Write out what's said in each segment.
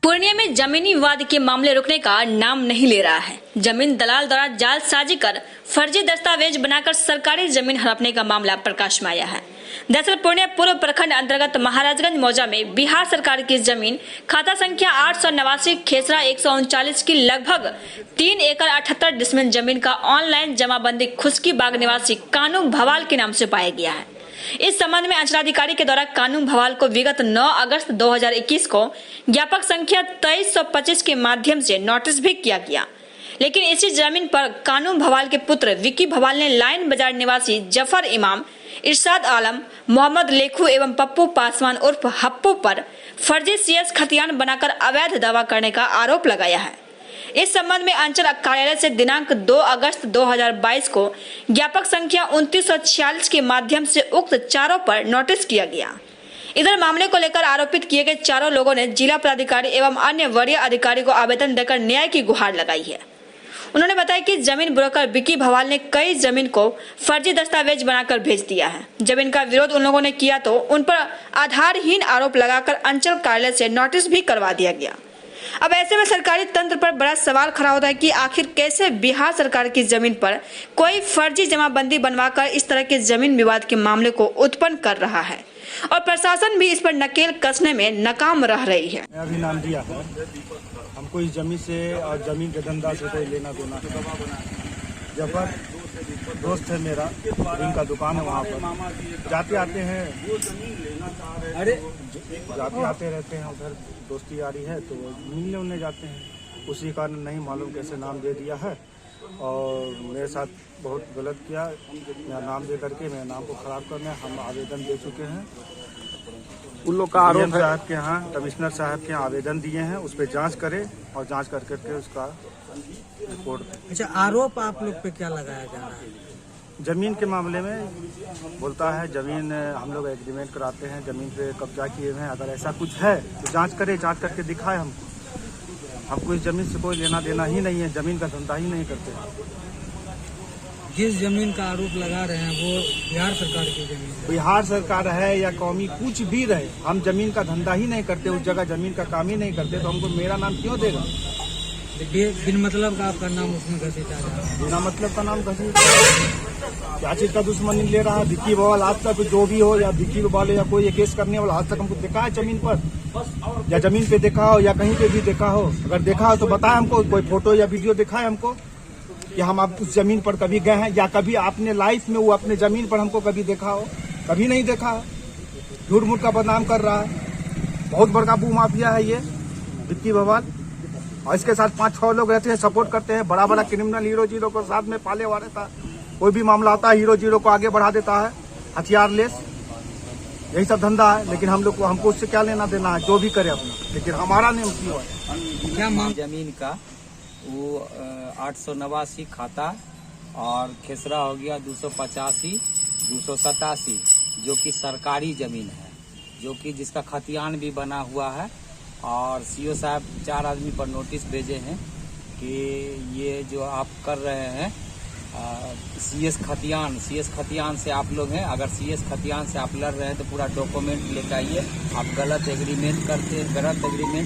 पूर्णिया में जमीनी विवाद के मामले रुकने का नाम नहीं ले रहा है। जमीन दलाल द्वारा जालसाजी कर फर्जी दस्तावेज बनाकर सरकारी जमीन हड़पने का मामला प्रकाश में आया है। दरअसल पूर्णिया पूर्व प्रखंड अंतर्गत महाराजगंज मौजा में बिहार सरकार की जमीन खाता संख्या 889 खेसरा 139 की लगभग 3 एकड़ 78 डिसमिल जमीन का ऑनलाइन जमाबंदी खुशकी बाग निवासी कानू भवाल के नाम से पाया गया है। इस संबंध में अंचलाधिकारी के द्वारा कानू भवाल को विगत 9 अगस्त 2021 को ज्ञापक संख्या 2325 के माध्यम से नोटिस भी किया गया, लेकिन इसी जमीन पर कानू भवाल के पुत्र विक्की भवाल ने लाइन बाजार निवासी जफर इमाम, इरशाद आलम, मोहम्मद लेखू एवं पप्पू पासवान उर्फ हप्पू पर फर्जी सीएस खतियान बनाकर अवैध दावा करने का आरोप लगाया है। इस संबंध में अंचल कार्यालय से दिनांक 2 अगस्त 2022 को ज्ञापक संख्या 2946 के माध्यम से उक्त चारों पर नोटिस किया गया। इधर मामले को लेकर आरोपित किए गए चारों लोगों ने जिला पदाधिकारी एवं अन्य वरीय अधिकारी को आवेदन देकर न्याय की गुहार लगाई है। उन्होंने बताया कि जमीन ब्रोकर विक्की भवाल ने कई जमीन को फर्जी दस्तावेज बनाकर भेज दिया है। जब इनका विरोध उन लोगों ने किया तो उन पर आधारहीन आरोप लगाकर अंचल कार्यालय से नोटिस भी करवा दिया गया। अब ऐसे में सरकारी तंत्र पर बड़ा सवाल खड़ा होता है कि आखिर कैसे बिहार सरकार की जमीन पर कोई फर्जी जमाबंदी बनवाकर इस तरह के जमीन विवाद के मामले को उत्पन्न कर रहा है और प्रशासन भी इस पर नकेल कसने में नाकाम रह रही है। मैं अभी नाम दिया है, हमको इस जमीन से और जमीन के धंधा से कोई लेना देना है। जफर दोस्त है मेरा, इनका दुकान है, वहाँ पर जाते आते हैं, जाते आते रहते हैं। उधर दोस्ती यारी है तो मिलने उलने जाते हैं। उसी कारण नहीं मालूम कैसे नाम दे दिया है और मेरे साथ बहुत गलत किया। मेरा नाम दे करके मेरे नाम को खराब करने हम आवेदन दे चुके हैं। उन लोग का आरोप है साहब के यहाँ, कमिश्नर साहब के यहाँ आवेदन दिए हैं, उस पर जांच करें और जांच कर करके उसका रिपोर्ट। अच्छा, आरोप आप लोग पे क्या लगाया जा रहा है? जमीन के मामले में बोलता है जमीन हम लोग एग्रीमेंट कराते हैं, जमीन पे कब्जा किए हुए हैं। अगर ऐसा कुछ है तो जांच करे, जांच करके दिखाए हमको इस जमीन से कोई लेना देना ही नहीं है, जमीन का धंधा ही नहीं करते। जिस जमीन का आरोप लगा रहे हैं वो बिहार सरकार की जमीन है। बिहार सरकार है या कौमी कुछ भी रहे, हम जमीन का धंधा ही नहीं करते, उस जगह जमीन का काम ही नहीं करते, तो हमको मेरा नाम क्यों देगा? बिन मतलब का आपका नाम उसमें घसीटा जा रहा है। बिना मतलब का नाम घसीटा, क्या चीज का दुश्मनी ले रहा है? विक्की भवाल आज तक जो भी हो, या विक्की भवाल या कोई केस करने वाला आज तक हमको देखा है जमीन पर, या जमीन पे देखा हो या कहीं पे भी देखा हो? अगर देखा हो तो बताए हमको, कोई फोटो या वीडियो दिखाए हमको कि हम आप उस जमीन पर कभी गए हैं, या कभी आपने लाइफ में वो अपने जमीन पर हमको कभी देखा हो? कभी नहीं देखा। झूठ मूठ का बदनाम कर रहा है। बहुत बड़का भू माफिया है ये विक्की भवाल, और इसके साथ 5-6 लोग रहते हैं, सपोर्ट करते हैं। बड़ा बड़ा क्रिमिनल हीरो जीरो को साथ में पाले हुआ रहता है। कोई भी मामला आता है हीरो जीरो को आगे बढ़ा देता है, हथियार लेस, यही सब धंधा है। लेकिन हम लोग को, हमको उससे क्या लेना देना है, जो भी करे अपना, लेकिन हमारा नेम क्यों है? क्या मांग? जमीन का वो 889 खाता और खेसरा हो गया 285, 287, जो कि सरकारी जमीन है, जो कि जिसका खतियान भी बना हुआ है। और सीओ साहब 4 आदमी पर नोटिस भेजे हैं कि ये जो आप कर रहे हैं सीएस खतियान से आप लोग हैं। अगर सीएस खतियान से आप लड़ रहे हैं तो पूरा डॉक्यूमेंट लेकर आइए। आप गलत एग्रीमेंट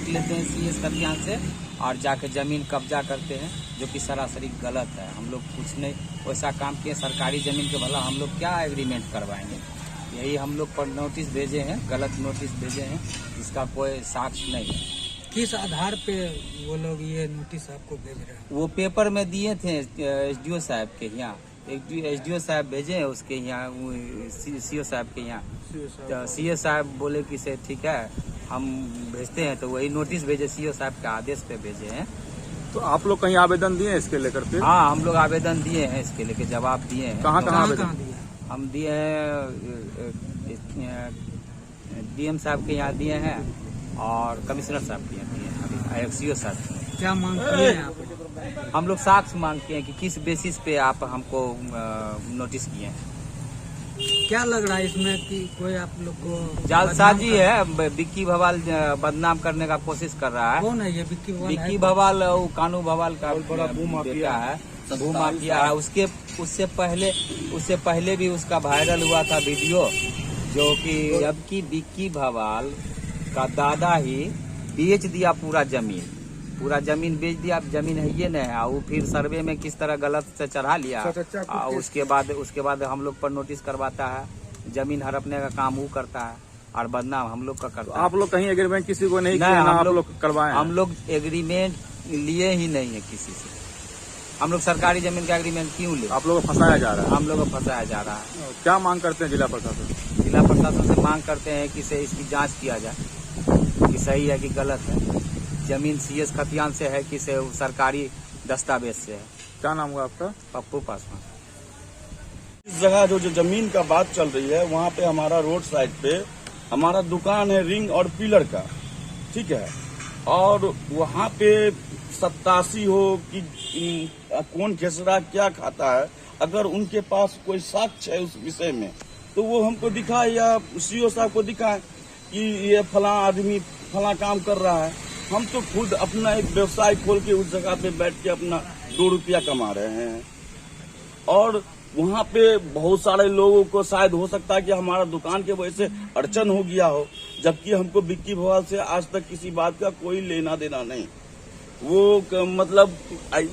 लेते हैं सीएस खतियान से और जाके जमीन कब्जा करते हैं, जो कि सरासरी गलत है। हम लोग कुछ नहीं वैसा काम किए, सरकारी जमीन के भला हम लोग क्या एग्रीमेंट करवाएंगे? यही हम लोग पर नोटिस भेजे हैं, गलत नोटिस भेजे हैं, जिसका कोई साक्ष्य नहीं है। किस आधार पे वो लोग ये नोटिस आपको भेज रहे हैं? वो पेपर में दिए थे एसडीओ साहब के यहाँ, एसडीओ साहब भेजे हैं उसके यहाँ, सीओ साहब के यहाँ। तो सीओ साहब बोले कि से ठीक है हम भेजते हैं, तो वही नोटिस भेजे, सीओ साहब के आदेश पे भेजे हैं। तो आप लोग कहीं आवेदन दिए हैं इसके लेकर के? हाँ, हम लोग आवेदन दिए हैं, इसके लेके जवाब दिए हैं। कहाँ आवेदन? हम दिए हैं डीएम साहब के यहाँ दिए हैं और कमिश्नर साहब के यहाँ दिए हैं, अभी सीओ साहब। क्या मांग किए हैं आप? हम लोग साक्ष्य मांगते हैं कि किस बेसिस पे आप हमको नोटिस किए हैं। क्या लग रहा है इसमें कि कोई आप लोग को जालसाजी है? विक्की भवाल बदनाम करने का कोशिश कर रहा है। कौन है ये विक्की भवाल? विक्की भवाल वो कानू भवाल का बड़ा भू माफिया है। उससे पहले भी उसका वायरल हुआ था वीडियो, जो कि जबकि विक्की भवाल का दादा ही बेच दिया पूरा जमीन बेच दिया। अब जमीन है ये नहीं है, वो फिर सर्वे में किस तरह गलत से चढ़ा लिया। उसके बाद हम लोग पर नोटिस करवाता है, जमीन हड़पने का काम वो करता है और बदनाम हम लोग का करता है। आप लोग कहीं एग्रीमेंट किसी को नहीं नहीं, किया, हम आप लोग लोग करवाए? हम लोग एग्रीमेंट लिए ही नहीं है किसी से। हम लोग सरकारी जमीन का एग्रीमेंट क्यों ले? आप लोगों को फंसाया जा रहा है। हम लोग को फंसाया जा रहा है। क्या मांग करते हैं जिला प्रशासन? जिला प्रशासन से मांग करते हैं कि इसकी जांच किया जाए कि सही है कि गलत है। जमीन CS खतियान से है कि सरकारी दस्तावेज से है। क्या नाम हुआ आपका? पप्पू पासवान। इस जगह जो जो का बात चल रही है, वहाँ पे हमारा रोड साइड पे हमारा दुकान है रिंग और पिलर का, ठीक है। और वहाँ पे 87 हो कि कौन खेसरा क्या खाता है, अगर उनके पास कोई साक्ष्य है उस विषय में तो वो हमको दिखाए या CO साहब को दिखाए कि ये फला आदमी फला काम कर रहा है। हम तो खुद अपना एक व्यवसाय खोल के उस जगह पे बैठ के अपना 2 रुपया कमा रहे हैं और वहाँ पे बहुत सारे लोगों को शायद हो सकता है कि हमारा दुकान के वजह से अड़चन हो गया हो, जबकि हमको विक्की भवाल से आज तक किसी बात का कोई लेना देना नहीं। वो मतलब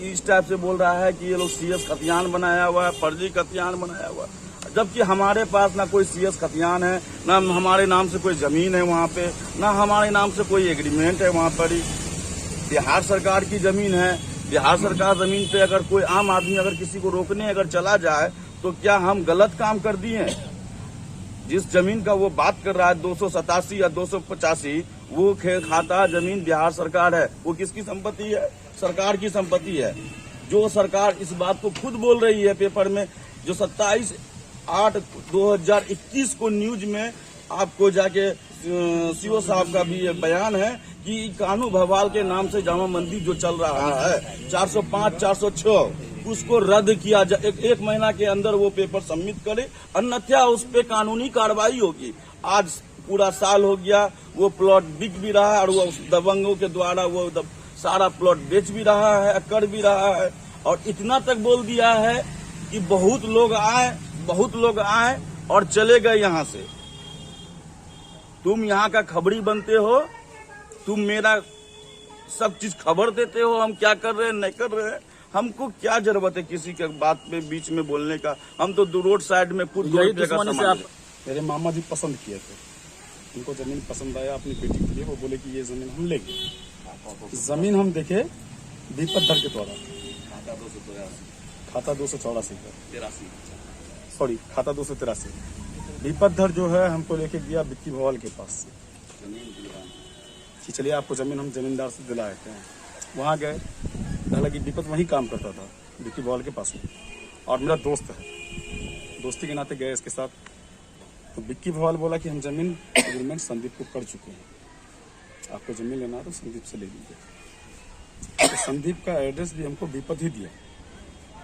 इस टाइप से बोल रहा है कि ये लोग CS खतियान बनाया हुआ है, फर्जी खतियान बनाया हुआ है, जबकि हमारे पास ना कोई CS खतियान है, ना हमारे नाम से कोई जमीन है वहाँ पे, ना हमारे नाम से कोई एग्रीमेंट है। वहाँ पर ही बिहार सरकार की जमीन है। बिहार सरकार जमीन पे अगर कोई आम आदमी अगर किसी को रोकने अगर चला जाए तो क्या हम गलत काम कर दिए हैं? जिस जमीन का वो बात कर रहा है 287 या 285, वो खाता जमीन बिहार सरकार है। वो किसकी संपत्ति है? सरकार की संपत्ति है। जो सरकार इस बात को खुद बोल रही है पेपर में, जो 27/8/2021 को न्यूज में आपको जाके CO साहब का भी ये बयान है कि कानू भवाल के नाम से जामा मंदिर जो चल रहा है 405, 406 उसको रद्द किया जाए। एक महीना के अंदर वो पेपर सबमिट करे, अन्यथा उस पे कानूनी कार्रवाई होगी। आज पूरा साल हो गया, वो प्लॉट बिक भी रहा है और वो दबंगों के द्वारा वो सारा प्लॉट बेच भी रहा है, कर भी रहा है। और इतना तक बोल दिया है कि बहुत लोग आए और चले गए यहाँ से। तुम यहाँ का खबरी बनते हो, तुम मेरा सब चीज खबर देते हो, हम क्या कर रहे हैं नहीं कर रहे हैं। हमको क्या जरूरत है किसी के बात पे बीच में बोलने का? हम तो रोड साइड में खुद मेरे मामा जी पसंद किए थे, उनको जमीन पसंद आया अपनी बेटी के लिए, वो बोले कि ये जमीन हम लेंगे। जमीन हम देखे दीपकधर के द्वारा, खाता 284 सॉरी खाता 283। दीपकधर जो है हमको लेके गया विक्की भवाल के पास से, कि चलिए आपको जमीन हम जमींदार से दिला देते हैं। वहाँ गए, हालांकि दीपक वहीं काम करता था विक्की भवाल के पास में, और मेरा दोस्त है, दोस्ती के नाते गए इसके साथ। तो विक्की भवाल बोला कि हम जमीन एग्रीमेंट संदीप को कर चुके हैं, आपको जमीन लेना है तो संदीप से ले लीजिए। तो संदीप का एड्रेस भी हमको दीपक ही दिया,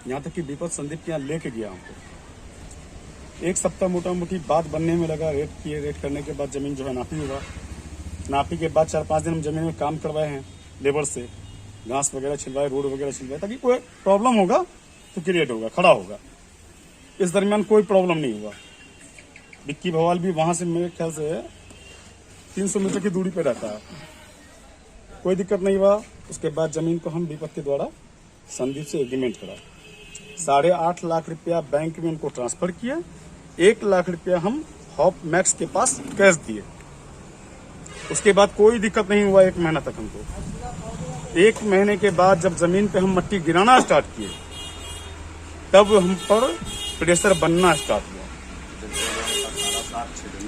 यहाँ तक कि दीपक संदीप के यहाँ लेके गया हमको। 1 सप्ताह मोटा मोटी बात बनने में लगा, रेट किए, रेट करने के बाद जमीन जो है नापी हुआ, नापी के बाद 4-5 दिन हम जमीन में काम करवाए हैं लेबर से, घास वगैरह छिलवाए, रोड वगैरह छिलवाए, ताकि कोई प्रॉब्लम होगा तो क्रिएट होगा, खड़ा होगा। इस दरमियान कोई प्रॉब्लम नहीं हुआ। विक्की भवाल भी वहां से मेरे ख्याल से 300 मीटर की दूरी पे रहता है, कोई दिक्कत नहीं हुआ। उसके बाद जमीन को हम दीपक के द्वारा संदीप से एग्रीमेंट करा, 8.5 लाख रुपया बैंक में उनको ट्रांसफर किया, 1 लाख रुपया हम हॉप मैक्स के पास कैश दिए। उसके बाद कोई दिक्कत नहीं हुआ 1 महीना तक हमको। 1 महीने के बाद जब जमीन पे हम मट्टी गिराना स्टार्ट किए, तब हम पर प्रेशर बनना स्टार्ट हुआ।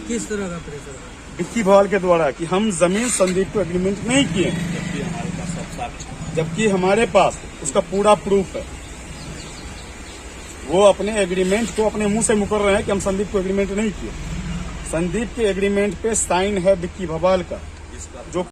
किस तरह का प्रेशर? विक्की भवाल के द्वारा कि हम जमीन संदीप को एग्रीमेंट नहीं किए, जबकि हमारे पास उसका पूरा प्रूफ है। वो अपने एग्रीमेंट को अपने मुंह से मुकर रहे हैं कि हम संदीप को एग्रीमेंट नहीं किए। संदीप के एग्रीमेंट पे साइन है विक्की भवाल का, जो